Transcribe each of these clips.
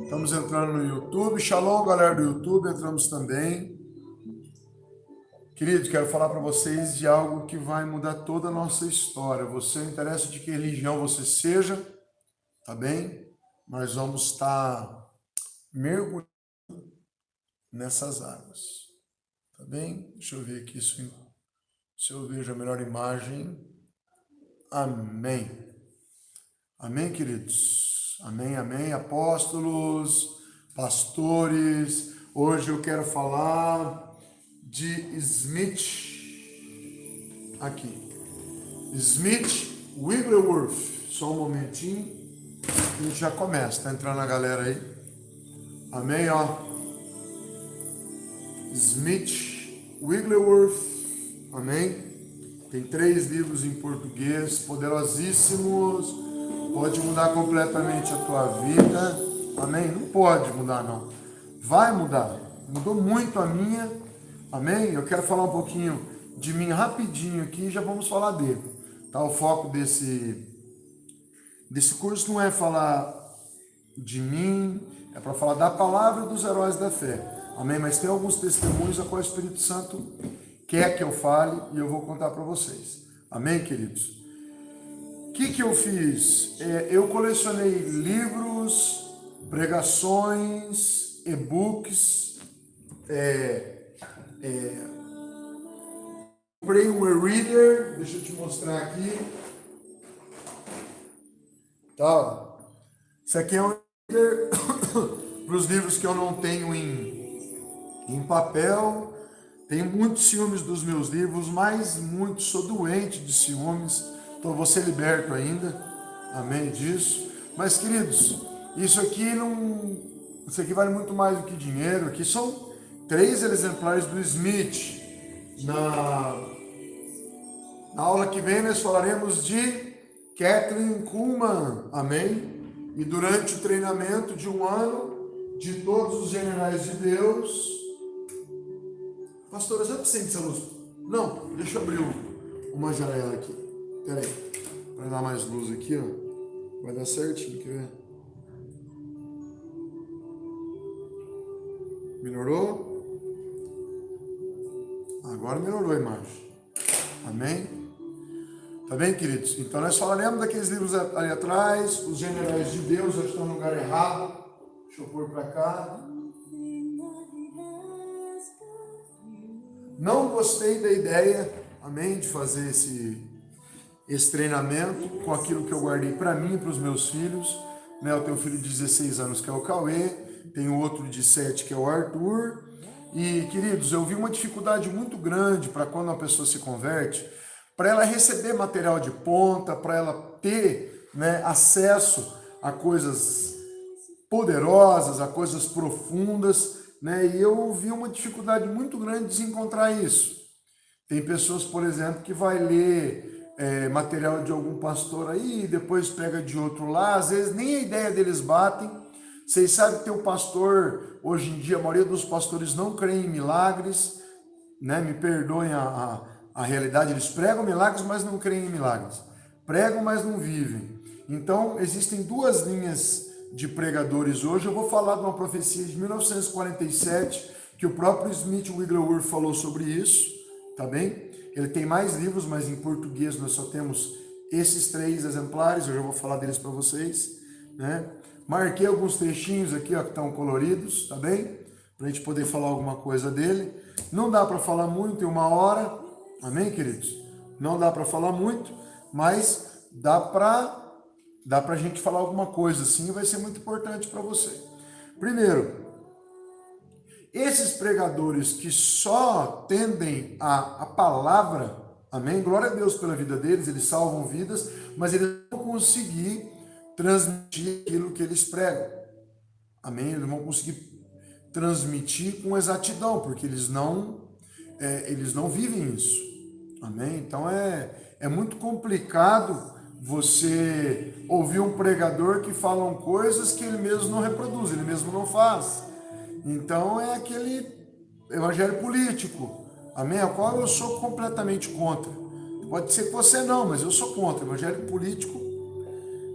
Estamos entrando no YouTube. Shalom, galera do YouTube, entramos também. Queridos, quero falar para vocês de algo que vai mudar toda a nossa história. Você, não interessa de que religião você seja, tá bem? Nós vamos estar mergulhando nessas águas, tá bem? Deixa eu ver aqui se eu vejo a melhor imagem. Amém. Amém, queridos? Amém, amém. Apóstolos, pastores, hoje eu quero falar de Smith, aqui. Smith Wigglesworth. Só um momentinho, a gente já começa. Tá entrando a galera aí. Amém, ó. Smith Wigglesworth. Amém. Tem 3 livros em português, poderosíssimos. Pode mudar completamente a tua vida. Amém? Não pode mudar, não. Vai mudar. Mudou muito a minha. Amém? Eu quero falar um pouquinho de mim rapidinho aqui e já vamos falar dele. Tá? O foco desse curso não é falar de mim, é para falar da palavra dos heróis da fé. Amém? Mas tem alguns testemunhos a qual o Espírito Santo quer que eu fale e eu vou contar para vocês. Amém, queridos? O que eu fiz? Eu colecionei livros, pregações, e-books, comprei um e-reader, deixa eu te mostrar aqui. Tá. Isso aqui é um e-reader para os livros que eu não tenho em papel. Tenho muitos ciúmes dos meus livros, mas muito, sou doente de ciúmes. Então vou ser liberto ainda, amém disso. Mas queridos, isso aqui vale muito mais do que dinheiro. Aqui são 3 exemplares do Smith. Na aula que vem nós falaremos de Kathryn Kuhlman, amém? E durante o treinamento de 1 ano de todos os generais de Deus. Pastora, já acende essa luz? Não, deixa eu abrir uma janela aqui. Pera aí, para dar mais luz aqui, ó. Vai dar certinho, quer ver? Melhorou? Agora melhorou a imagem. Amém? Tá bem, queridos? Então nós falaremos daqueles livros ali atrás, os generais de Deus, já estão no lugar errado. Deixa eu pôr para cá. Não gostei da ideia, amém, de fazer esse treinamento com aquilo que eu guardei para mim e para os meus filhos. Né? Eu tenho um filho de 16 anos que é o Cauê, tenho outro de 7 que é o Arthur. E, queridos, eu vi uma dificuldade muito grande para quando uma pessoa se converte, para ela receber material de ponta, para ela ter, né, acesso a coisas poderosas, a coisas profundas, né? E eu vi uma dificuldade muito grande de encontrar isso. Tem pessoas, por exemplo, que vai ler material de algum pastor aí, depois pega de outro lá, às vezes nem a ideia deles batem. Vocês sabem que tem um pastor, hoje em dia a maioria dos pastores não creem em milagres, né? Me perdoem a realidade, eles pregam milagres, mas não creem em milagres. Pregam, mas não vivem. Então, existem 2 linhas de pregadores hoje. Eu vou falar de uma profecia de 1947, que o próprio Smith Wigglesworth falou sobre isso, tá bem? Ele tem mais livros, mas em português nós só temos esses 3 exemplares, eu já vou falar deles para vocês, né? Marquei alguns trechinhos aqui, ó, que estão coloridos, tá bem? Para a gente poder falar alguma coisa dele. Não dá para falar muito em 1 hora, amém, queridos? Não dá para falar muito, mas dá para a gente falar alguma coisa assim, e vai ser muito importante para você. Primeiro, esses pregadores que só tendem a palavra, amém? Glória a Deus pela vida deles, eles salvam vidas, mas eles não vão conseguir transmitir aquilo que eles pregam, amém? Eles não vão conseguir transmitir com exatidão, porque eles não vivem isso, amém? Então é muito complicado você ouvir um pregador que fala coisas que ele mesmo não reproduz, ele mesmo não faz. Então é aquele evangelho político, amém? A qual eu sou completamente contra. Pode ser que você não, mas eu sou contra. Evangelho político,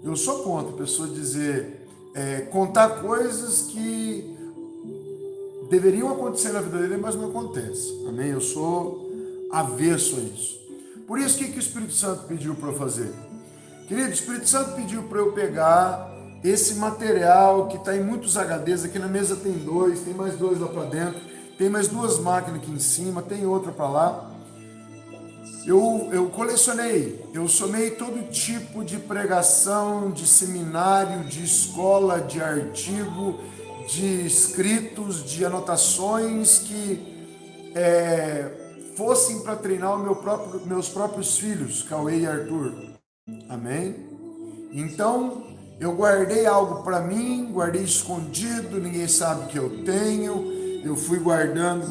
eu sou contra. A pessoa dizer contar coisas que deveriam acontecer na vida dele, mas não acontece. Amém? Eu sou avesso a isso. Por isso, o que o Espírito Santo pediu para eu fazer? Querido, o Espírito Santo pediu para eu pegar esse material que está em muitos HDs. Aqui na mesa tem 2, tem mais 2 lá para dentro, tem mais 2 máquinas aqui em cima, tem outra para lá. Eu colecionei, eu somei todo tipo de pregação, de seminário, de escola, de artigo, de escritos, de anotações que fossem para treinar meus próprios filhos, Cauê e Arthur. Amém? Então, eu guardei algo para mim, guardei escondido, ninguém sabe que eu tenho. Eu fui guardando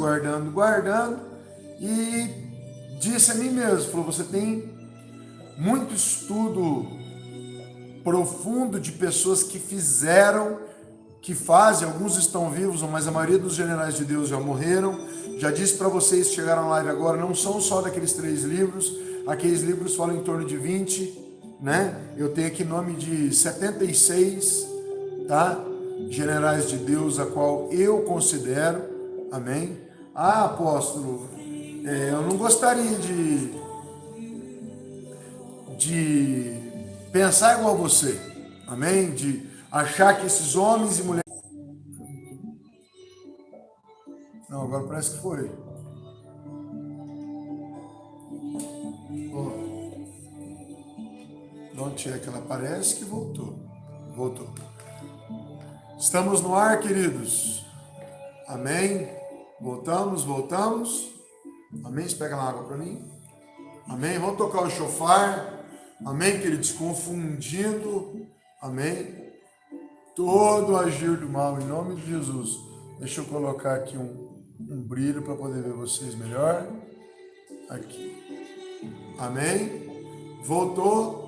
e disse a mim mesmo, falou, você tem muito estudo profundo de pessoas que fizeram, que fazem, alguns estão vivos, mas a maioria dos generais de Deus já morreram. Já disse para vocês que chegaram na live agora, não são só daqueles 3 livros, aqueles livros falam em torno de 20, né? Eu tenho aqui nome de 76, tá? Generais de Deus, a qual eu considero, amém? Ah, apóstolo, eu não gostaria de pensar igual a você, amém? De achar que esses homens e mulheres... Não, agora parece que foi. Onde é que ela parece que voltou? Voltou. Estamos no ar, queridos. Amém? Voltamos. Amém? Você pega uma água para mim? Amém? Vamos tocar o shofar. Amém, queridos? Confundindo. Amém? Todo agir do mal, em nome de Jesus. Deixa eu colocar aqui um brilho para poder ver vocês melhor. Aqui. Amém? Voltou.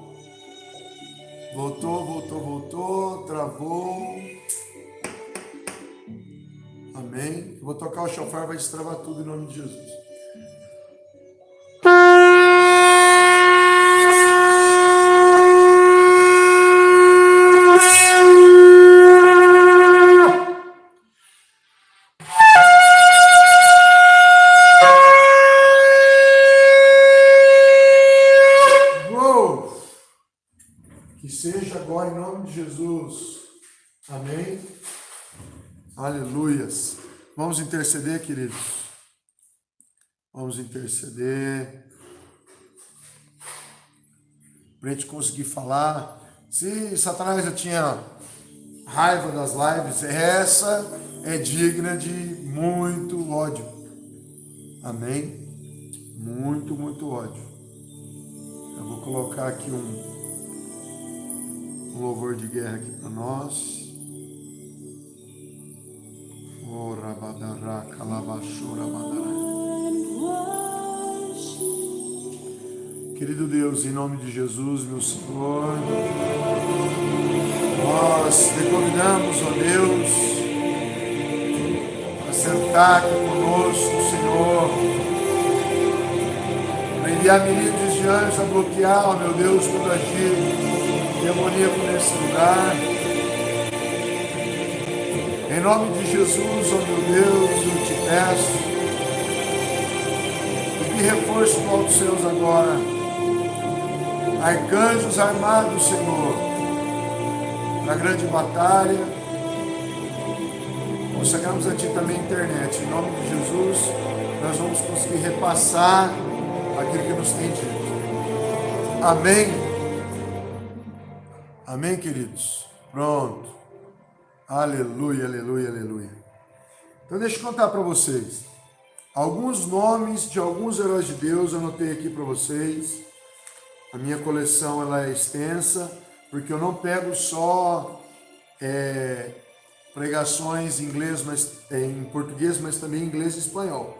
Travou. Amém? Eu vou tocar o shofar, vai destravar tudo em nome de Jesus. Que seja agora em nome de Jesus. Amém? Aleluias. Vamos interceder, queridos. Vamos interceder. Para a gente conseguir falar. Se Satanás já tinha raiva das lives, essa é digna de muito ódio. Amém? Muito ódio. Eu vou colocar aqui um louvor de guerra aqui para nós. Querido Deus, em nome de Jesus, meu Senhor, nós te convidamos, ó Deus, a sentar aqui conosco, Senhor, para enviar milhares de anjos a bloquear, ó meu Deus, todo agir demoníaco nesse lugar. Em nome de Jesus, ó meu Deus, eu te peço, que reforço do alto dos céus agora, arcanjos armados, Senhor, para a grande batalha. Consagramos a Ti também a internet. Em nome de Jesus, nós vamos conseguir repassar aquilo que nos tem dito. Amém? Amém, queridos? Pronto. Aleluia. Então deixa eu contar para vocês. Alguns nomes de alguns heróis de Deus eu anotei aqui para vocês. A minha coleção ela é extensa, porque eu não pego só pregações em inglês, em português, mas também em inglês e espanhol.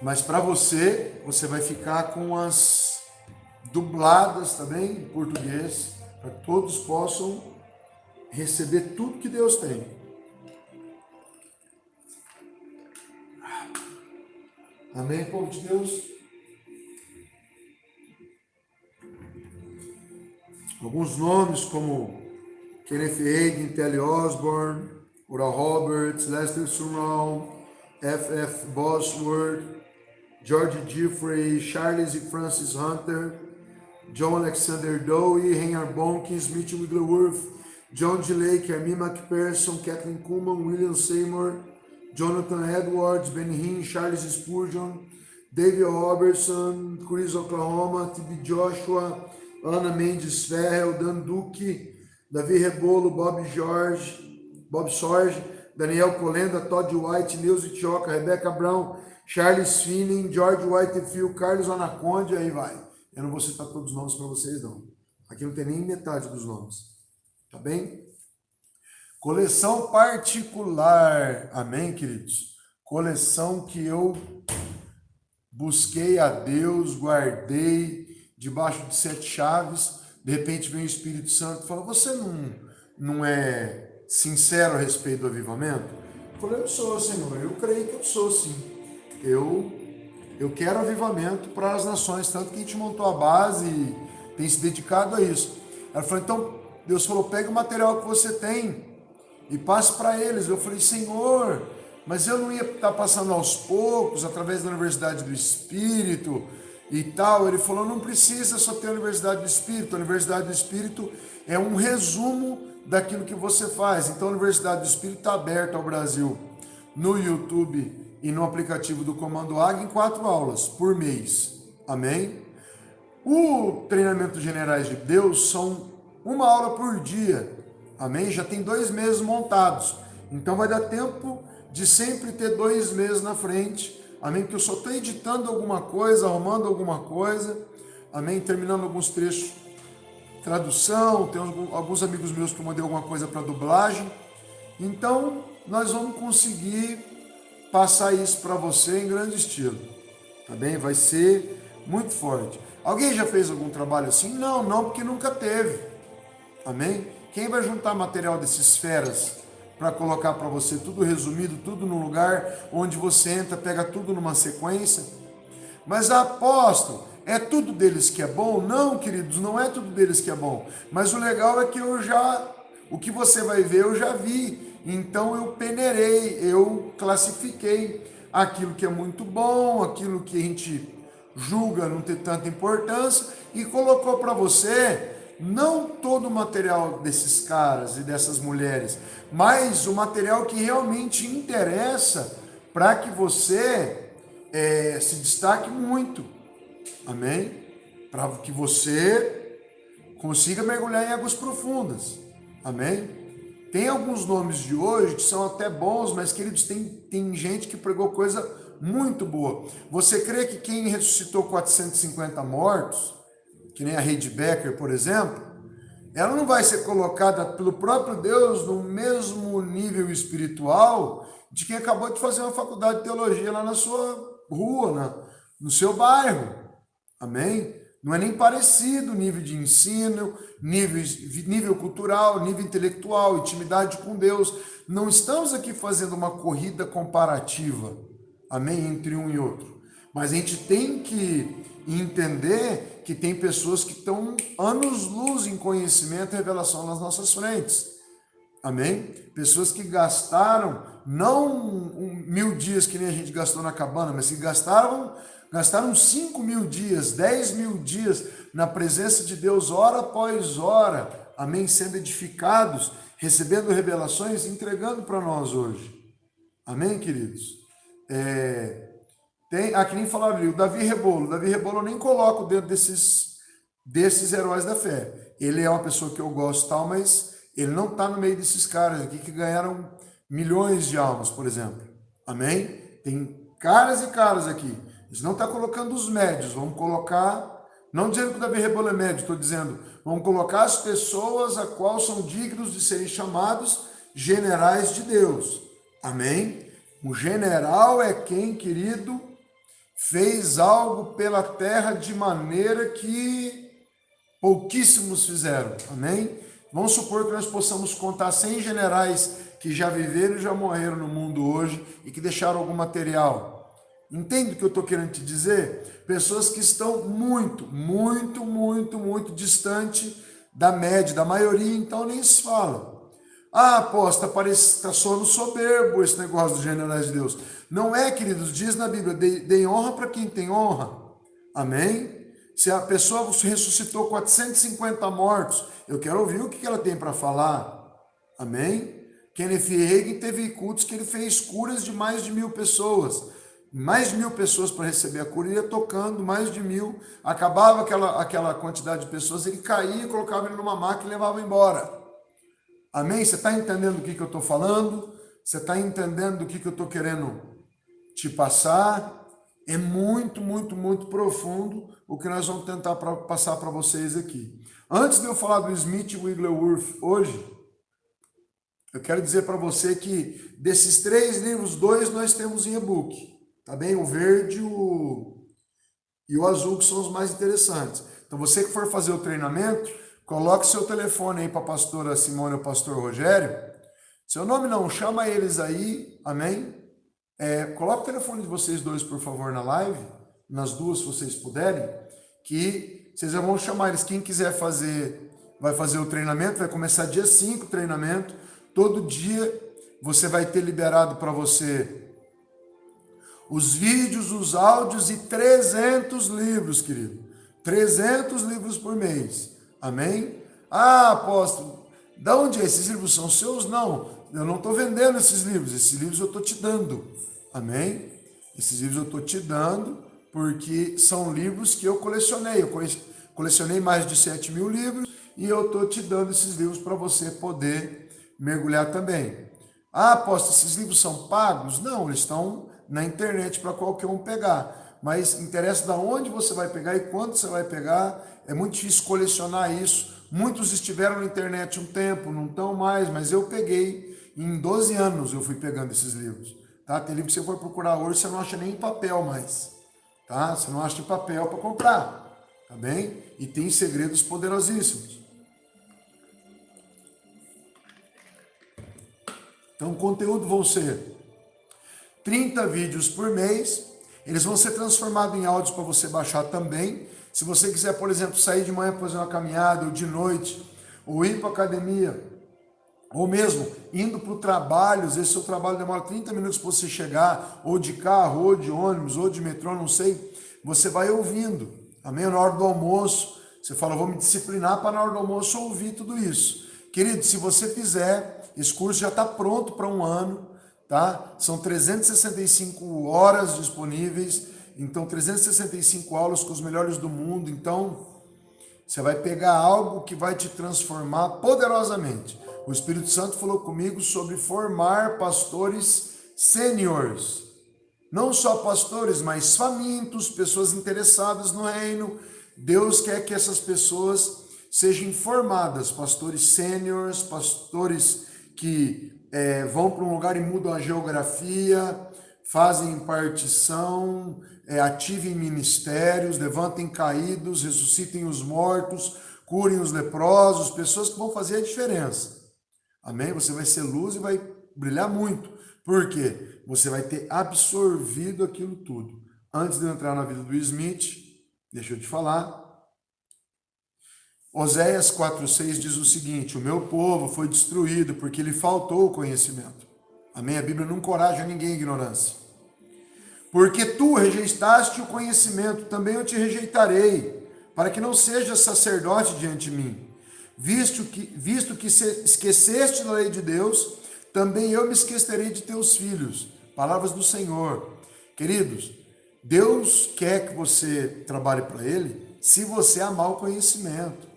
Mas para você vai ficar com as dubladas também em português, para que todos possam receber tudo que Deus tem. Amém, povo de Deus? Alguns nomes como Kenneth Hagin, Telly Osborne, Oral Roberts, Lester Sumrall, F.F. Bosworth, George Jeffrey, Charles e Francis Hunter, John Alexander Dowie, Reinhard Bonnke, Smith Wigglesworth, John G. Lake, Armin McPherson, Kathleen Kuhlman, William Seymour, Jonathan Edwards, Ben Hinn, Charles Spurgeon, David Robertson, Chris Oklahoma, T.B. Joshua, Ana Mendes Ferrell, Dan Duque, Davi Rebolo, Bob Sorge, Daniel Colenda, Todd White, Neuza Tioca, Rebecca Brown, Charles Finney, George Whitefield, Carlos Anaconda, aí vai. Eu não vou citar todos os nomes para vocês, não. Aqui não tem nem metade dos nomes. Tá bem? Coleção particular. Amém, queridos? Coleção que eu busquei a Deus, guardei debaixo de 7 chaves. De repente vem o Espírito Santo e fala, você não é sincero a respeito do avivamento? Eu falei, eu sou, Senhor. Eu creio que eu sou, sim. Eu quero avivamento para as nações, tanto que a gente montou a base e tem se dedicado a isso. Ela falou, então, Deus falou, pega o material que você tem e passe para eles. Eu falei, Senhor, mas eu não ia estar passando aos poucos, através da Universidade do Espírito e tal. Ele falou, não precisa só ter a Universidade do Espírito. A Universidade do Espírito é um resumo daquilo que você faz. Então, a Universidade do Espírito está aberta ao Brasil no YouTube e no aplicativo do Comando Águia em 4 aulas por mês. Amém? O treinamento Generais de Deus são 1 aula por dia. Amém? Já tem 2 meses montados. Então vai dar tempo de sempre ter 2 meses na frente. Amém? Porque eu só estou editando alguma coisa, arrumando alguma coisa. Amém? Terminando alguns trechos. Tradução, tem alguns amigos meus que eu mandei alguma coisa para dublagem. Então, nós vamos conseguir passar isso para você em grande estilo, tá bem? Vai ser muito forte. Alguém já fez algum trabalho assim? Não, porque nunca teve, amém? Quem vai juntar material desses feras para colocar para você tudo resumido, tudo no lugar onde você entra, pega tudo numa sequência? Mas apóstolo, é tudo deles que é bom? Não, queridos, não é tudo deles que é bom, mas o legal é que o que você vai ver eu já vi. Então eu peneirei, eu classifiquei aquilo que é muito bom, aquilo que a gente julga não ter tanta importância e colocou para você não todo o material desses caras e dessas mulheres, mas o material que realmente interessa para que você se destaque muito. Amém? Para que você consiga mergulhar em águas profundas. Amém? Tem alguns nomes de hoje que são até bons, mas, queridos, tem gente que pregou coisa muito boa. Você crê que quem ressuscitou 450 mortos, que nem a Heidi Becker, por exemplo, ela não vai ser colocada pelo próprio Deus no mesmo nível espiritual de quem acabou de fazer uma faculdade de teologia lá na sua rua, no seu bairro. Amém? Não é nem parecido o nível de ensino, nível cultural, nível intelectual, intimidade com Deus. Não estamos aqui fazendo uma corrida comparativa, amém, entre um e outro. Mas a gente tem que entender que tem pessoas que estão anos-luz em conhecimento e revelação nas nossas frentes. Amém? Pessoas que gastaram, não 1000 dias que nem a gente gastou na cabana, mas que gastaram 5.000 dias, 10.000 dias na presença de Deus, hora após hora, amém? Sendo edificados, recebendo revelações, entregando para nós hoje. Amém, queridos? Aqui nem falaram ali, o Davi Rebolo eu nem coloco dentro desses heróis da fé. Ele é uma pessoa que eu gosto tal, mas ele não está no meio desses caras aqui que ganharam milhões de almas, por exemplo. Amém? Tem caras e caras aqui. A gente não está colocando os médios, vamos colocar, não dizendo que o Davi Rebolo é médio, estou dizendo, vamos colocar as pessoas a qual são dignos de serem chamados generais de Deus. Amém? O general é quem, querido, fez algo pela terra de maneira que pouquíssimos fizeram. Amém? Vamos supor que nós possamos contar 100 generais que já viveram e já morreram no mundo hoje e que deixaram algum material. Entende o que eu estou querendo te dizer? Pessoas que estão muito, muito, muito, muito distante da média, da maioria, então nem se fala. Ah, apóstolo, parece tá soando soberbo esse negócio dos generais de Deus. Não é, queridos, diz na Bíblia, dê honra para quem tem honra. Amém? Se a pessoa ressuscitou 450 mortos, eu quero ouvir o que ela tem para falar. Amém? Kenneth Hagin teve cultos que ele fez curas de mais de 1.000 pessoas. Mais de 1.000 pessoas para receber a cura, ele ia tocando, mais de 1.000. Acabava aquela quantidade de pessoas, ele caía, colocava ele numa máquina e levava embora. Amém? Você está entendendo do que eu estou falando? Você está entendendo do que eu estou querendo te passar? É muito, muito, muito profundo o que nós vamos tentar passar para vocês aqui. Antes de eu falar do Smith Wigglesworth hoje, eu quero dizer para você que desses 3 livros, 2 nós temos em e-book. Tá bem? O verde e o azul, que são os mais interessantes. Então, você que for fazer o treinamento, coloque seu telefone aí para a pastora Simone ou pastor Rogério. Seu nome não, chama eles aí, amém? Coloque o telefone de vocês dois, por favor, na live, nas duas, se vocês puderem, que vocês vão chamar eles. Quem quiser fazer, vai fazer o treinamento, vai começar dia 5 o treinamento. Todo dia você vai ter liberado para você os vídeos, os áudios e 300 livros, querido. 300 livros por mês. Amém? Ah, apóstolo, de onde é? Esses livros são seus? Não, eu não estou vendendo esses livros. Esses livros eu estou te dando. Amém? Esses livros eu estou te dando porque são livros que eu colecionei. Eu colecionei mais de 7.000 livros e eu estou te dando esses livros para você poder mergulhar também. Ah, apóstolo, esses livros são pagos? Não, eles estão na internet para qualquer um pegar. Mas interessa de onde você vai pegar e quando você vai pegar. É muito difícil colecionar isso. Muitos estiveram na internet um tempo, não estão mais, mas eu peguei. Em 12 anos eu fui pegando esses livros. Tá? Tem livro que você for procurar hoje, você não acha nem em papel mais. Tá? Você não acha em papel para comprar. Tá bem? E tem segredos poderosíssimos. Então, o conteúdo vão ser 30 vídeos por mês. Eles vão ser transformados em áudios para você baixar também. Se você quiser, por exemplo, sair de manhã para fazer uma caminhada, ou de noite, ou ir para a academia, ou mesmo indo para o trabalho, às vezes seu trabalho demora 30 minutos para você chegar, ou de carro, ou de ônibus, ou de metrô, não sei, você vai ouvindo. Amém? Na hora do almoço, você fala, vou me disciplinar para na hora do almoço ouvir tudo isso. Querido, se você fizer, esse curso já está pronto para 1 ano, tá? São 365 horas disponíveis, então 365 aulas com os melhores do mundo, então você vai pegar algo que vai te transformar poderosamente. O Espírito Santo falou comigo sobre formar pastores sêniores. Não só pastores, mas famintos, pessoas interessadas no reino. Deus quer que essas pessoas sejam formadas, pastores sêniores, pastores que vão para um lugar e mudam a geografia, fazem impartição, ativem ministérios, levantem caídos, ressuscitem os mortos, curem os leprosos, pessoas que vão fazer a diferença. Amém? Você vai ser luz e vai brilhar muito. Por quê? Você vai ter absorvido aquilo tudo. Antes de eu entrar na vida do Smith, deixa eu te falar. Oséias 4,6 diz o seguinte: o meu povo foi destruído porque lhe faltou o conhecimento. Amém? A Bíblia não encoraja ninguém à ignorância. Porque tu rejeitaste o conhecimento, também eu te rejeitarei, para que não sejas sacerdote diante de mim. Visto que esqueceste da lei de Deus, também eu me esquecerei de teus filhos. Palavras do Senhor. Queridos, Deus quer que você trabalhe para Ele se você amar o conhecimento.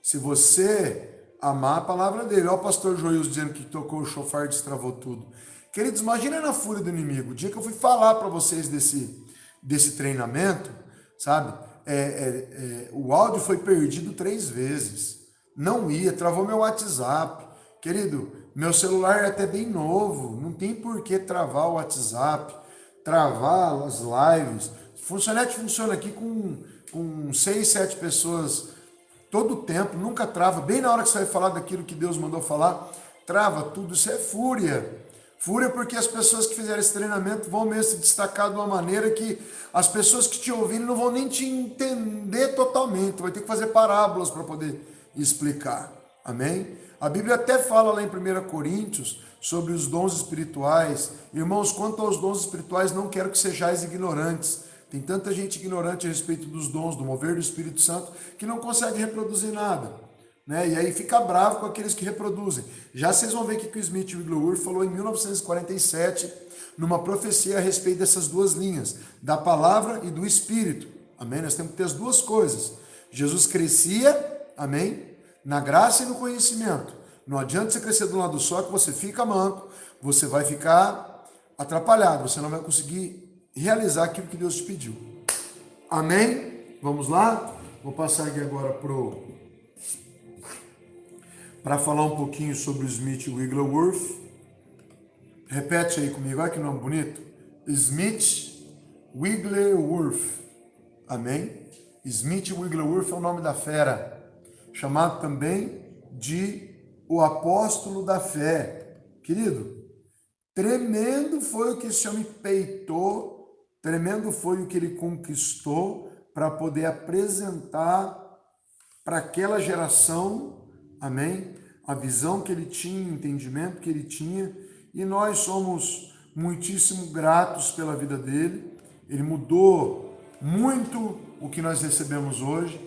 Se você amar a palavra dele. Olha o pastor Joilson dizendo que tocou o chofar e destravou tudo. Queridos, imagina na fúria do inimigo. O dia que eu fui falar para vocês desse treinamento, sabe? O áudio foi perdido 3 vezes. Não ia, travou meu WhatsApp. Querido, meu celular é até bem novo. Não tem por que travar o WhatsApp, travar as lives. Funcionete funciona aqui com 6, 7 pessoas todo o tempo, nunca trava. Bem na hora que você vai falar daquilo que Deus mandou falar, trava tudo. Isso é fúria. Fúria porque as pessoas que fizeram esse treinamento vão mesmo se destacar de uma maneira que as pessoas que te ouvirem não vão nem te entender totalmente. Vai ter que fazer parábolas para poder explicar. Amém? A Bíblia até fala lá em 1 Coríntios sobre os dons espirituais. Irmãos, quanto aos dons espirituais, não quero que sejais ignorantes. Tem tanta gente ignorante a respeito dos dons, do mover do Espírito Santo, que não consegue reproduzir nada. Né? E aí fica bravo com aqueles que reproduzem. Já vocês vão ver que o Smith Wigglesworth falou em 1947, numa profecia a respeito dessas duas linhas, da palavra e do Espírito. Amém? Nós temos que ter as duas coisas. Jesus crescia, amém? Na graça e no conhecimento. Não adianta você crescer de um lado só que você fica manco, você vai ficar atrapalhado, você não vai conseguir realizar aquilo que Deus te pediu. Amém? Vamos lá? Vou passar aqui agora para falar um pouquinho sobre o Smith Wigglesworth. Repete aí comigo, olha que nome bonito. Smith Wigglesworth. Amém? Smith Wigglesworth é o nome da fera, chamado também de o apóstolo da fé. Querido, tremendo foi o que esse homem peitou, tremendo foi o que ele conquistou para poder apresentar para aquela geração, amém? A visão que ele tinha, o entendimento que ele tinha, e nós somos muitíssimo gratos pela vida dele. Ele mudou muito o que nós recebemos hoje.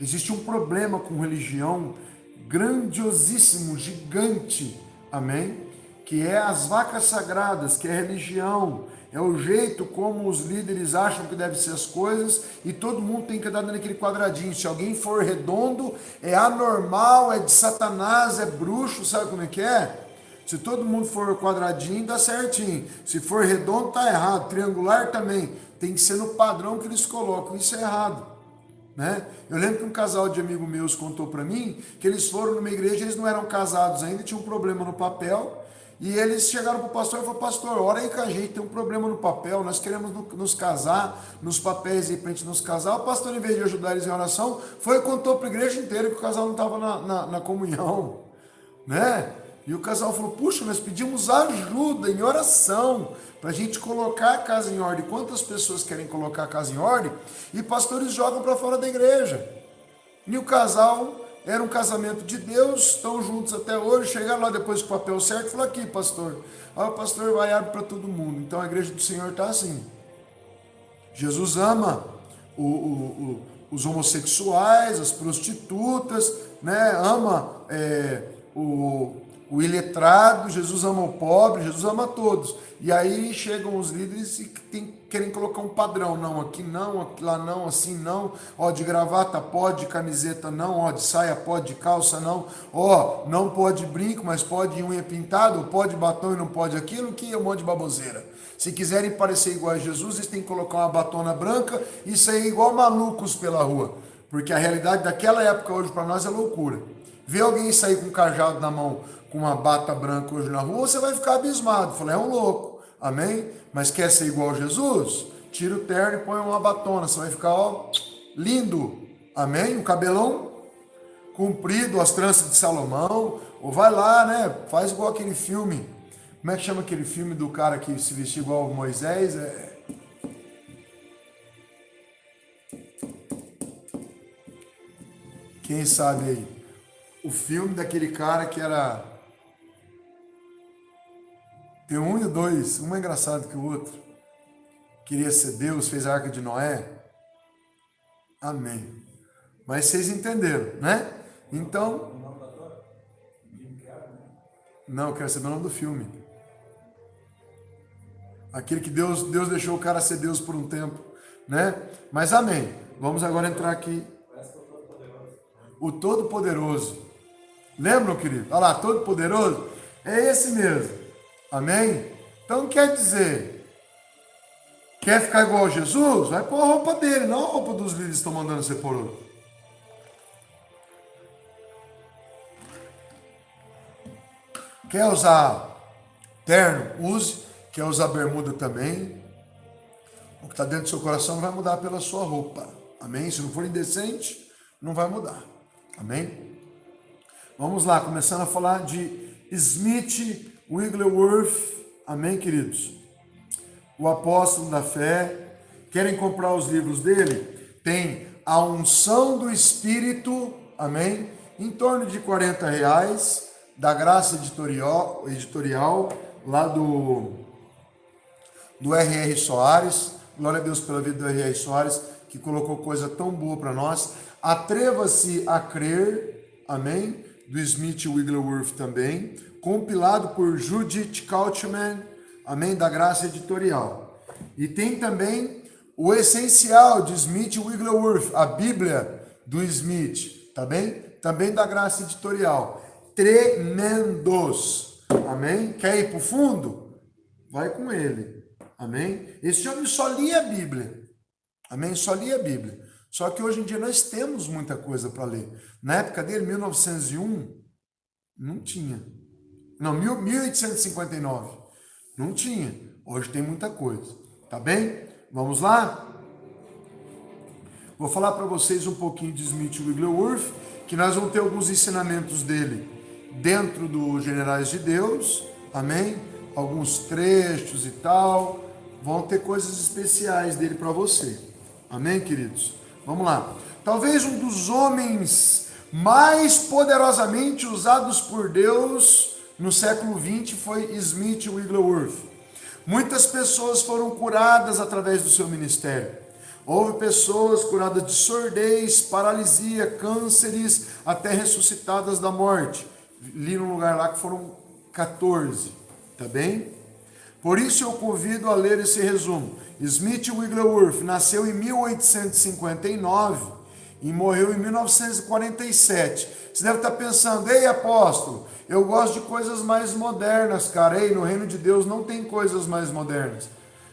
Existe um problema com religião grandiosíssimo, gigante, amém? Que é as vacas sagradas, que é a religião, é o jeito como os líderes acham que devem ser as coisas e todo mundo tem que andar naquele quadradinho. Se alguém for redondo, é anormal, é de Satanás, é bruxo, sabe como é que é? Se todo mundo for quadradinho, dá certinho. Se for redondo, tá errado. Triangular também. Tem que ser no padrão que eles colocam. Isso é errado. Né? Eu lembro que um casal de amigos meus contou para mim que eles foram numa igreja, eles não eram casados ainda, tinha um problema no papel, e eles chegaram para o pastor e falaram: pastor, ora aí com a gente, tem um problema no papel, nós queremos nos casar, nos papéis aí para a gente nos casar. O pastor, em vez de ajudar eles em oração, foi e contou para a igreja inteira que o casal não estava na comunhão, né? E o casal falou: puxa, nós pedimos ajuda em oração para a gente colocar a casa em ordem. Quantas pessoas querem colocar a casa em ordem e pastores jogam para fora da igreja? E o casal era um casamento de Deus, estão juntos até hoje. Chegaram lá depois com o papel certo e falaram: aqui, pastor. Aí o pastor vai e abre para todo mundo. Então a igreja do Senhor está assim. Jesus ama os homossexuais, as prostitutas, né? Ama o iletrado, Jesus ama o pobre, Jesus ama todos. E aí chegam os líderes e querem colocar um padrão. Não, aqui não, aqui lá não, assim não. Ó, de gravata pode, de camiseta não. Ó, de saia pode, de calça não. Ó, não pode brinco, mas pode unha pintada. Ou pode batom e não pode aquilo, que é um monte de baboseira. Se quiserem parecer igual a Jesus, eles têm que colocar uma batona branca e sair igual malucos pela rua. Porque a realidade daquela época hoje para nós é loucura. Ver alguém sair com um cajado na mão, com uma bata branca hoje na rua, você vai ficar abismado. Fala: é um louco, amém? Mas quer ser igual a Jesus? Tira o terno e põe uma batona, você vai ficar, ó, lindo, amém? Um cabelão comprido, as tranças de Salomão, ou vai lá, né? Faz igual aquele filme. Como é que chama aquele filme do cara que se vestiu igual a Moisés? Quem sabe aí? O filme daquele cara que era... Tem um e dois, um é engraçado que o outro. Queria ser Deus, fez a Arca de Noé. Amém. Mas vocês entenderam, né? Então... Não, eu quero saber o nome do filme. Aquele que Deus deixou o cara ser Deus por um tempo, né? Mas amém. Vamos agora entrar aqui. O Todo-Poderoso. Lembram, querido? Olha lá, Todo-Poderoso. É esse mesmo. Amém? Então quer dizer, quer ficar igual a Jesus? Vai pôr a roupa dele, não a roupa dos líderes que estão mandando você pôr outro. Quer usar terno? Use. Quer usar bermuda também. O que está dentro do seu coração não vai mudar pela sua roupa. Amém? Se não for indecente, não vai mudar. Amém? Vamos lá, começando a falar de Smith Wigglesworth. Amém, queridos? O apóstolo da fé. Querem comprar os livros dele? Tem A Unção do Espírito, amém? em torno de R$ 40, da Graça Editorial lá do R.R. Soares. Glória a Deus pela vida do R.R. Soares, que colocou coisa tão boa para nós. Atreva-se a Crer, amém? Do Smith Wigglesworth também, compilado por Judith Couchman, amém? Da Graça Editorial. E tem também o Essencial de Smith Wigglesworth, a Bíblia do Smith, tá bem? Também da Graça Editorial. Tremendos, amém? Quer ir para o fundo? Vai com ele, amém? Esse homem só lia a Bíblia, amém? Só lia a Bíblia. Só que hoje em dia nós temos muita coisa para ler. Na época dele, 1901, não tinha. Não, 1859, não tinha. Hoje tem muita coisa, tá bem? Vamos lá? Vou falar para vocês um pouquinho de Smith Wigglesworth, que nós vamos ter alguns ensinamentos dele dentro do Generais de Deus, amém? Alguns trechos e tal, vão ter coisas especiais dele para você, amém, queridos? Vamos lá. Talvez um dos homens mais poderosamente usados por Deus no século XX foi Smith Wigglesworth. Muitas pessoas foram curadas através do seu ministério. Houve pessoas curadas de surdez, paralisia, cânceres, até ressuscitadas da morte. Li num lugar lá que foram 14, tá bem? Por isso eu convido a ler esse resumo. Smith Wigglesworth nasceu em 1859 e morreu em 1947. Você deve estar pensando, ei apóstolo, eu gosto de coisas mais modernas, cara. Ei, no reino de Deus não tem coisas mais modernas.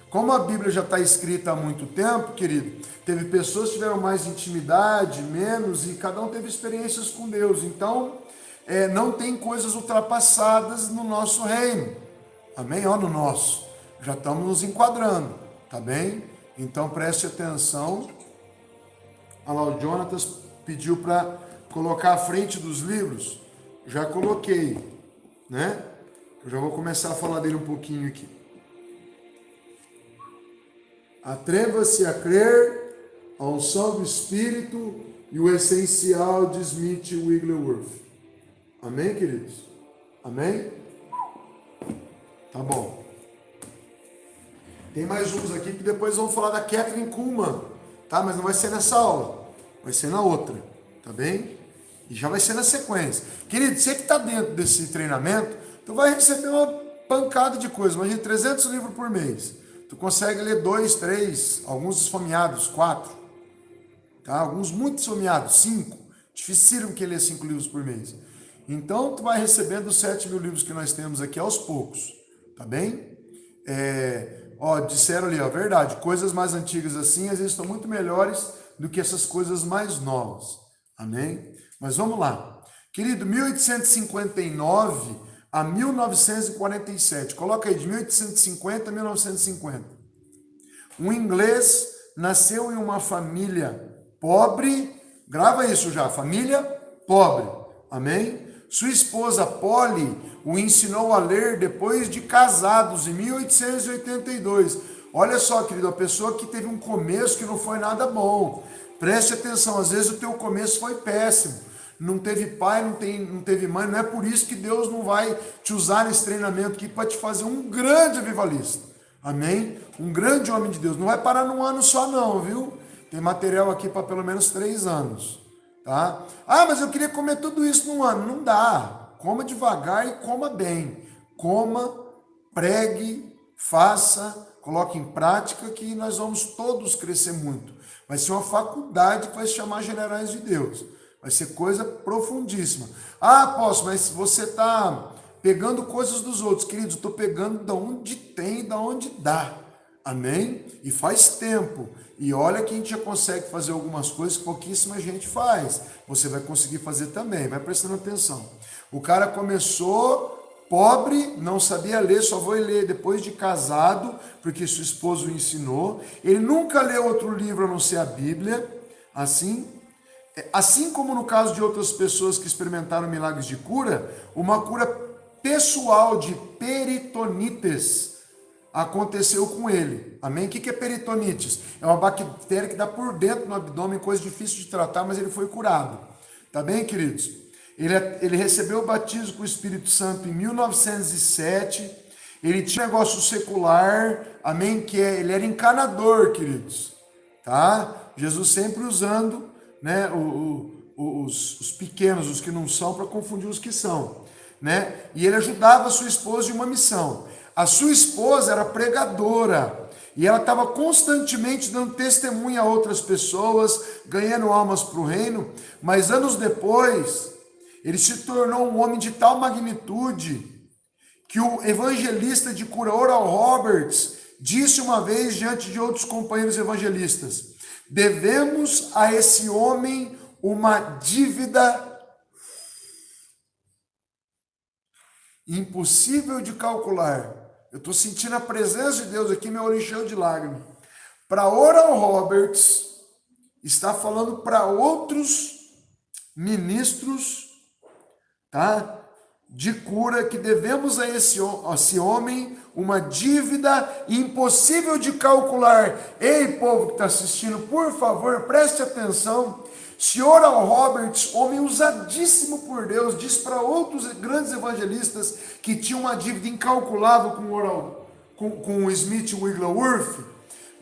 Como a Bíblia já está escrita há muito tempo, querido, teve pessoas que tiveram mais intimidade, menos, e cada um teve experiências com Deus. Então, não tem coisas ultrapassadas no nosso reino. Amém? Ó, no nosso. Já estamos nos enquadrando, tá bem? Então, preste atenção. Olha lá, o Jonatas pediu para colocar à frente dos livros. Já coloquei, né? Eu já vou começar a falar dele um pouquinho aqui. Atreva-se a crer, a unção do Espírito e o essencial de Smith Wigglesworth. Amém, queridos? Amém? Tá bom. Tem mais uns aqui que depois vamos falar da Kathryn Kuhlman, tá? Mas não vai ser nessa aula, vai ser na outra, tá bem? E já vai ser na sequência. Querido, você que está dentro desse treinamento, tu vai receber uma pancada de coisas, imagina 300 livros por mês. Tu consegue ler 2, 3, alguns esfomeados, 4, tá? Alguns muito esfomeados, 5. Dificílimo que ler 5 livros por mês. Então, tu vai recebendo os 7.000 livros que nós temos aqui aos poucos, tá bem? Disseram ali, ó, verdade, coisas mais antigas assim, às vezes estão muito melhores do que essas coisas mais novas, amém? Mas vamos lá. Querido, 1859 a 1947, coloca aí, de 1850 a 1950. Um inglês nasceu em uma família pobre, grava isso já, família pobre, amém? Sua esposa Polly o ensinou a ler depois de casados, em 1882. Olha só, querido, a pessoa que teve um começo que não foi nada bom. Preste atenção, às vezes o teu começo foi péssimo. Não teve pai, não teve mãe, não é por isso que Deus não vai te usar nesse treinamento aqui para te fazer um grande avivalista. Amém? Um grande homem de Deus. Não vai parar num ano só não, viu? Tem material aqui para pelo menos 3 anos. Tá? Ah, mas eu queria comer tudo isso num ano. Não dá. Coma devagar e coma bem. Coma, pregue, faça, coloque em prática que nós vamos todos crescer muito. Vai ser uma faculdade que vai se chamar Generais de Deus. Vai ser coisa profundíssima. Ah, apóstolo, mas você está pegando coisas dos outros. Queridos, eu estou pegando da onde tem e da onde dá. Amém? E faz tempo. E olha que a gente já consegue fazer algumas coisas que pouquíssima gente faz. Você vai conseguir fazer também. Vai prestando atenção. O cara começou pobre, não sabia ler, só foi ler depois de casado, porque sua esposa o ensinou. Ele nunca leu outro livro a não ser a Bíblia. Assim como no caso de outras pessoas que experimentaram milagres de cura, uma cura pessoal de peritonites aconteceu com ele. Amém? O que é peritonites? É uma bactéria que dá por dentro no abdômen, coisa difícil de tratar, mas ele foi curado. Tá bem, queridos? Ele recebeu o batismo com o Espírito Santo em 1907. Ele tinha um negócio secular, amém? Ele era encanador, queridos, tá? Jesus sempre usando, né, os pequenos, os que não são, para confundir os que são, né? E ele ajudava a sua esposa em uma missão. A sua esposa era pregadora e ela estava constantemente dando testemunho a outras pessoas, ganhando almas para o reino. Mas anos depois, ele se tornou um homem de tal magnitude que o evangelista de cura Oral Roberts disse uma vez diante de outros companheiros evangelistas: devemos a esse homem uma dívida impossível de calcular. Eu estou sentindo a presença de Deus aqui, meu olho encheu de lágrimas. Para Oral Roberts, está falando para outros ministros, tá, de cura, que devemos a esse homem uma dívida impossível de calcular. Ei, povo que está assistindo, por favor, preste atenção. Se Oral Roberts, homem usadíssimo por Deus, diz para outros grandes evangelistas que tinham uma dívida incalculável com o Smith Wigglesworth,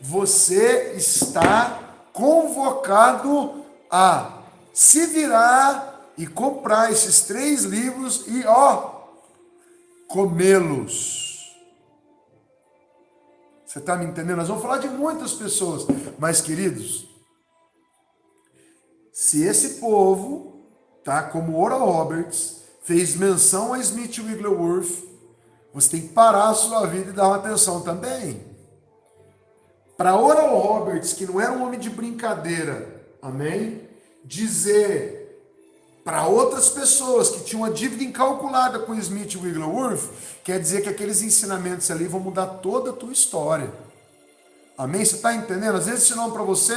você está convocado a se virar e comprar esses 3 livros e, comê-los. Você está me entendendo? Nós vamos falar de muitas pessoas, mas, queridos, se esse povo, tá, como Oral Roberts, fez menção a Smith Wigglesworth, você tem que parar a sua vida e dar uma atenção também. Para Oral Roberts, que não era um homem de brincadeira, amém? Dizer para outras pessoas que tinham uma dívida incalculada com Smith Wigglesworth, quer dizer que aqueles ensinamentos ali vão mudar toda a tua história. Amém? Você está entendendo? Às vezes esse nome para você,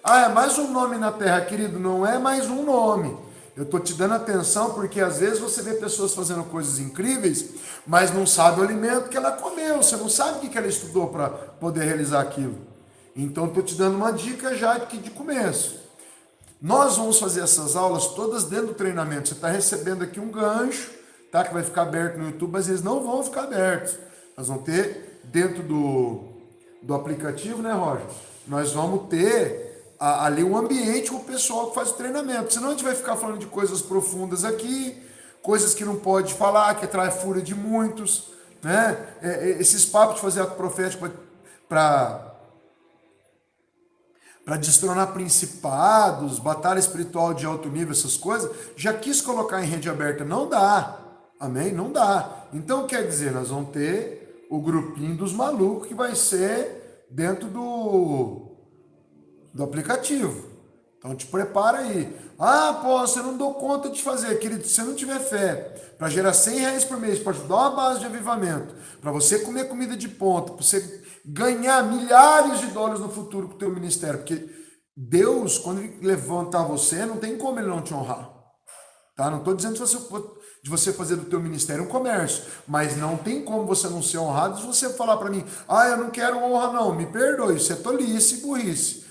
é mais um nome na terra, querido, não é mais um nome. Eu estou te dando atenção porque às vezes você vê pessoas fazendo coisas incríveis, mas não sabe o alimento que ela comeu, você não sabe o que ela estudou para poder realizar aquilo. Então estou te dando uma dica já aqui de começo. Nós vamos fazer essas aulas todas dentro do treinamento. Você está recebendo aqui um gancho, tá, que vai ficar aberto no YouTube, mas eles não vão ficar abertos. Nós vamos ter dentro do aplicativo, né, Roger? Nós vamos ter ali um ambiente com o pessoal que faz o treinamento. Senão a gente vai ficar falando de coisas profundas aqui, coisas que não pode falar, que atrai a fúria de muitos, né? Esses papos de fazer ato profético para destronar principados, batalha espiritual de alto nível, essas coisas, já quis colocar em rede aberta, não dá, amém? Não dá. Então quer dizer, nós vamos ter o grupinho dos malucos que vai ser dentro do aplicativo. Então te prepara aí. Você não dou conta de fazer, querido, se você não tiver fé, para gerar R$100 por mês, para ajudar uma base de avivamento, para você comer comida de ponta, para você ganhar milhares de dólares no futuro com o teu ministério, porque Deus, quando Ele levantar você, não tem como Ele não te honrar, tá? Não estou dizendo de você fazer do teu ministério um comércio, mas não tem como você não ser honrado se você falar para mim, eu não quero honra não, me perdoe, isso é tolice e burrice.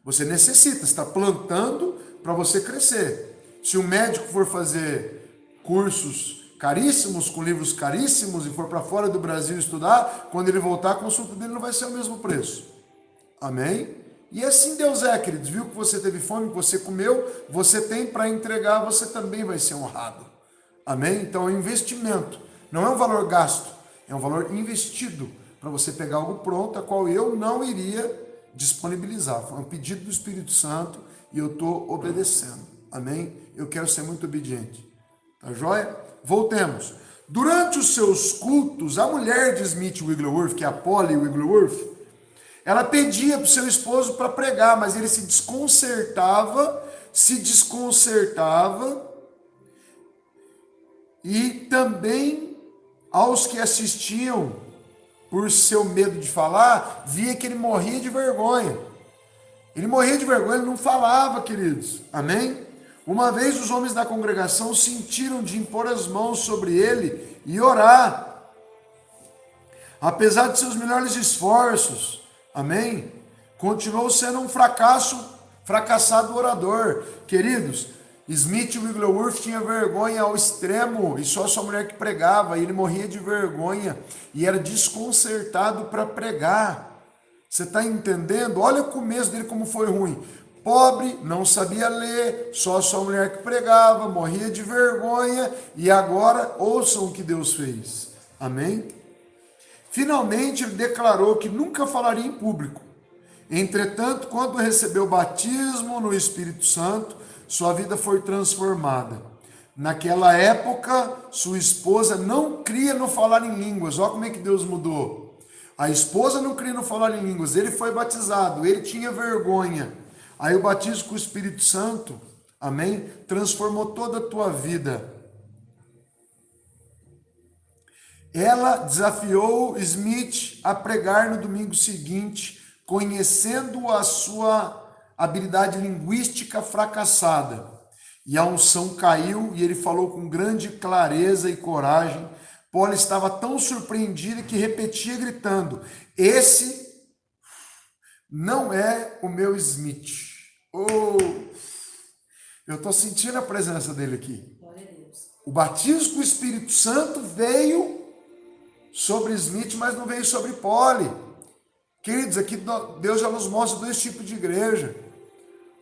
Você necessita, está plantando para você crescer. Se um médico for fazer cursos caríssimos, com livros caríssimos, e for para fora do Brasil estudar, quando ele voltar, a consulta dele não vai ser o mesmo preço. Amém? E assim Deus é, queridos. Viu que você teve fome, que você comeu, você tem para entregar, você também vai ser honrado. Amém? Então é um investimento. Não é um valor gasto, é um valor investido para você pegar algo pronto, a qual eu não iria disponibilizar. Foi um pedido do Espírito Santo e eu estou obedecendo. Amém? Eu quero ser muito obediente. Tá joia? Voltemos. Durante os seus cultos, a mulher de Smith Wigglesworth, que é a Polly Wigglesworth, ela pedia para o seu esposo para pregar, mas ele se desconcertava, e também aos que assistiam, por seu medo de falar, via que ele morria de vergonha. Ele morria de vergonha, ele não falava, queridos. Amém? Uma vez os homens da congregação sentiram de impor as mãos sobre ele e orar. Apesar de seus melhores esforços, continuou sendo um fracassado orador. Queridos, Smith Wigglesworth tinha vergonha ao extremo, e só sua mulher que pregava, e ele morria de vergonha, e era desconcertado para pregar. Você está entendendo? Olha o começo dele como foi ruim. Pobre, não sabia ler, só sua mulher que pregava, morria de vergonha, e agora ouçam o que Deus fez. Amém? Finalmente ele declarou que nunca falaria em público. Entretanto, quando recebeu o batismo no Espírito Santo, sua vida foi transformada. Naquela época, sua esposa não cria no falar em línguas. Olha como é que Deus mudou. A esposa não cria no falar em línguas. Ele foi batizado, ele tinha vergonha. Aí o batismo com o Espírito Santo, amém? Transformou toda a tua vida. Ela desafiou Smith a pregar no domingo seguinte, conhecendo a sua habilidade linguística fracassada. E a unção caiu e ele falou com grande clareza e coragem. Paula estava tão surpreendida que repetia gritando: esse não é o meu Smith. Oh, eu estou sentindo a presença dele aqui. O batismo com o Espírito Santo veio sobre Smith, mas não veio sobre Polly. Queridos, aqui Deus já nos mostra dois tipos de igreja.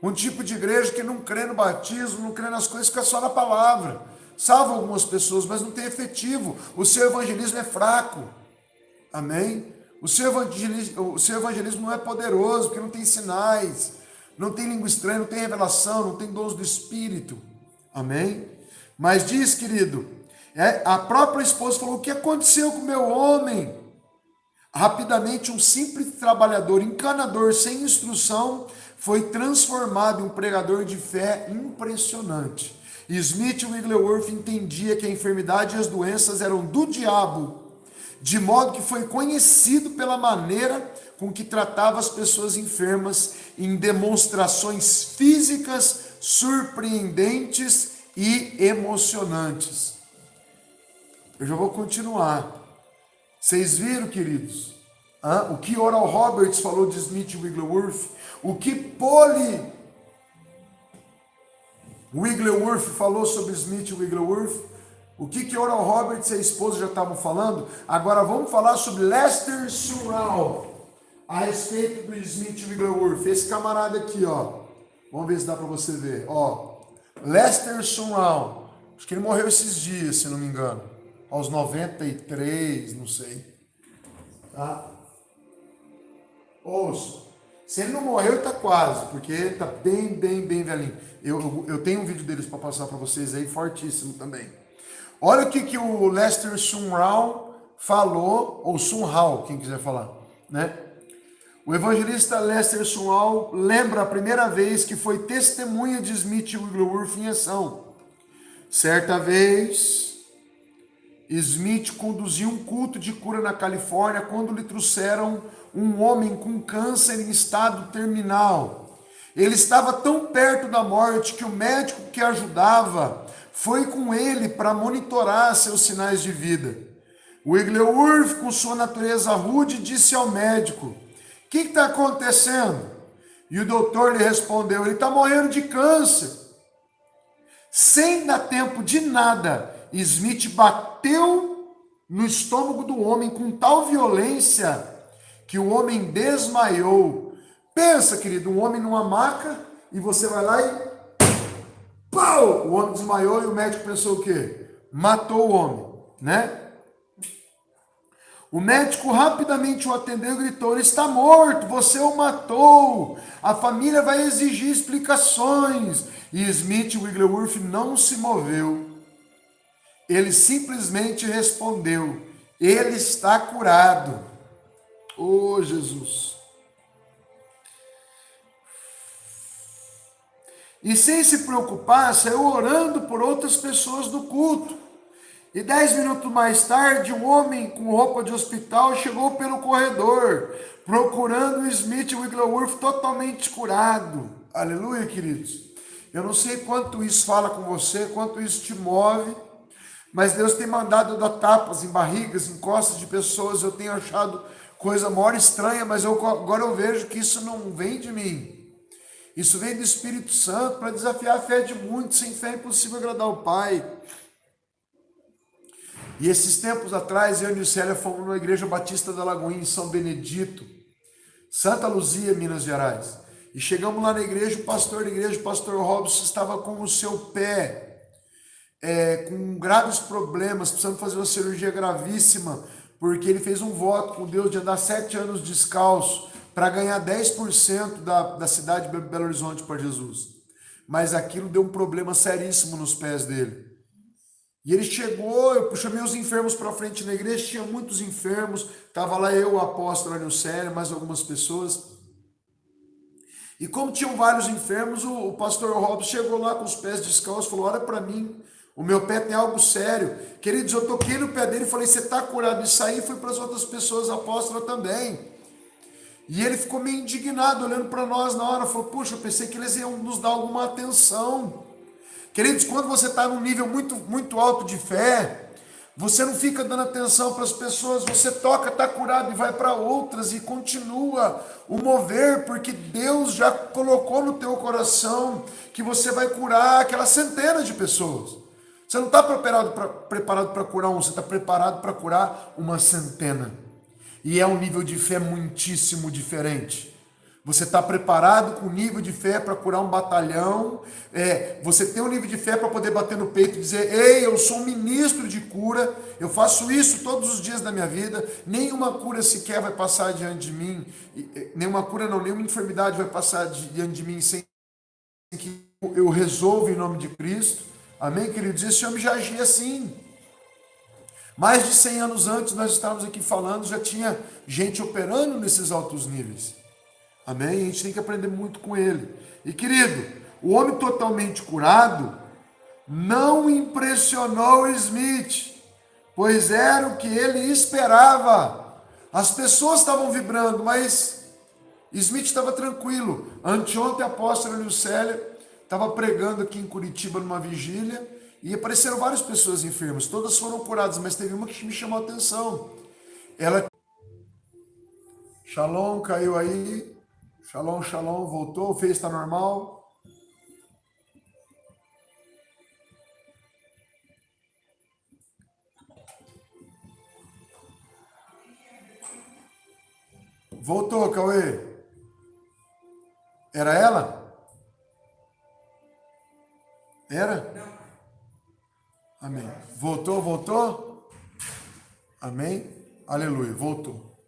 Um tipo de igreja que não crê no batismo, não crê nas coisas, fica só na palavra. Salva algumas pessoas, mas não tem efetivo. O seu evangelismo é fraco. Amém? O seu evangelismo não é poderoso, porque não tem sinais, não tem língua estranha, não tem revelação, não tem dons do Espírito. Amém? Mas diz, querido, a própria esposa falou: o que aconteceu com o meu homem? Rapidamente, um simples trabalhador, encanador, sem instrução, foi transformado em um pregador de fé impressionante. Smith Wigglesworth entendia que a enfermidade e as doenças eram do diabo, de modo que foi conhecido pela maneira com que tratava as pessoas enfermas em demonstrações físicas surpreendentes e emocionantes. Eu já vou continuar. Vocês viram, queridos? O que Oral Roberts falou de Smith Wigglesworth? O que Polly Wigglesworth falou sobre Smith Wigglesworth? O que Oral Roberts e a esposa já estavam falando? Agora vamos falar sobre Lester Sumrall a respeito do Smith Wigglesworth. Esse camarada aqui, ó. Vamos ver se dá para você ver. Ó, Lester Sumrall. Acho que ele morreu esses dias, se não me engano. Aos 93, não sei. Tá? Ouça. Se ele não morreu, ele tá quase, porque ele tá bem velhinho. Eu tenho um vídeo deles para passar para vocês aí, fortíssimo também. Olha o que o Lester Sumrall falou, ou Sumrall, quem quiser falar, né? O evangelista Lester Sumrall lembra a primeira vez que foi testemunha de Smith Wigglesworth em ação. Certa vez, Smith conduziu um culto de cura na Califórnia quando lhe trouxeram um homem com câncer em estado terminal. Ele estava tão perto da morte que o médico que ajudava foi com ele para monitorar seus sinais de vida. Wigglesworth, com sua natureza rude, disse ao médico: o que está acontecendo? E o doutor lhe respondeu: ele está morrendo de câncer. Sem dar tempo de nada, Smith bateu no estômago do homem com tal violência que o homem desmaiou. Pensa, querido, um homem numa maca e você vai lá e pau! O homem desmaiou e o médico pensou o quê? Matou o homem, né? O médico rapidamente o atendeu e gritou: ele está morto, você o matou, a família vai exigir explicações. E Smith Wigglesworth não se moveu. Ele simplesmente respondeu: ele está curado. Oh, Jesus. E sem se preocupar, saiu orando por outras pessoas do culto. E 10 minutos mais tarde, um homem com roupa de hospital chegou pelo corredor, procurando Smith Wigglesworth totalmente curado. Aleluia, queridos. Eu não sei quanto isso fala com você, quanto isso te move, mas Deus tem mandado dar tapas em barrigas, em costas de pessoas. Eu tenho achado coisa maior estranha, mas agora eu vejo que isso não vem de mim. Isso vem do Espírito Santo para desafiar a fé de muitos. Sem fé é impossível agradar o Pai. E esses tempos atrás, eu e o Célia fomos na Igreja Batista da Lagoinha, em São Benedito, Santa Luzia, Minas Gerais. E chegamos lá na igreja, o pastor da igreja, o pastor Robson, estava com o seu pé com graves problemas, precisando fazer uma cirurgia gravíssima, porque ele fez um voto com Deus de andar 7 anos descalço para ganhar 10% da cidade de Belo Horizonte para Jesus. Mas aquilo deu um problema seríssimo nos pés dele. E ele chegou, eu chamei os enfermos para frente na igreja, tinha muitos enfermos, estava lá eu, o apóstolo Anilcélio, mais algumas pessoas. E como tinham vários enfermos, o pastor Robson chegou lá com os pés descalços e falou: olha para mim, o meu pé tem algo sério. Queridos, eu toquei no pé dele e falei: você está curado? Isso aí foi para as outras pessoas, apóstola também. E ele ficou meio indignado, olhando para nós na hora, falou: puxa, eu pensei que eles iam nos dar alguma atenção. Queridos, quando você está num nível muito, muito alto de fé, você não fica dando atenção para as pessoas, você toca, está curado e vai para outras e continua o mover, porque Deus já colocou no teu coração que você vai curar aquelas centenas de pessoas. Você não está preparado para curar um, você está preparado para curar uma centena. E é um nível de fé muitíssimo diferente. Você está preparado com nível de fé para curar um batalhão. Você tem um nível de fé para poder bater no peito e dizer: ei, eu sou um ministro de cura, eu faço isso todos os dias da minha vida, nenhuma cura sequer vai passar diante de mim, nenhuma cura não, nenhuma enfermidade vai passar diante de mim sem que eu resolva em nome de Cristo. Amém, queridos? Esse homem já agia assim. Mais de 100 anos antes nós estávamos aqui falando, já tinha gente operando nesses altos níveis. Amém? A gente tem que aprender muito com ele. E querido, o homem totalmente curado não impressionou Smith, pois era o que ele esperava. As pessoas estavam vibrando, mas Smith estava tranquilo. Anteontem a apóstola Lucélia estava pregando aqui em Curitiba numa vigília e apareceram várias pessoas enfermas. Todas foram curadas, mas teve uma que me chamou a atenção. Ela... Shalom, caiu aí. Shalom, shalom, voltou, o Face está normal. Voltou, Cauê. Era ela? Era? Amém. Voltou? Amém? Aleluia, voltou.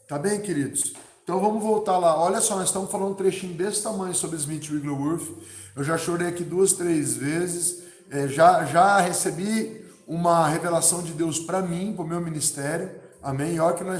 Tá bem, queridos? Então vamos voltar lá. Olha só, nós estamos falando um trechinho desse tamanho sobre Smith Wigglesworth. Eu já chorei aqui 2, 3 vezes. Já recebi uma revelação de Deus para mim, para o meu ministério. Amém? E olha que nós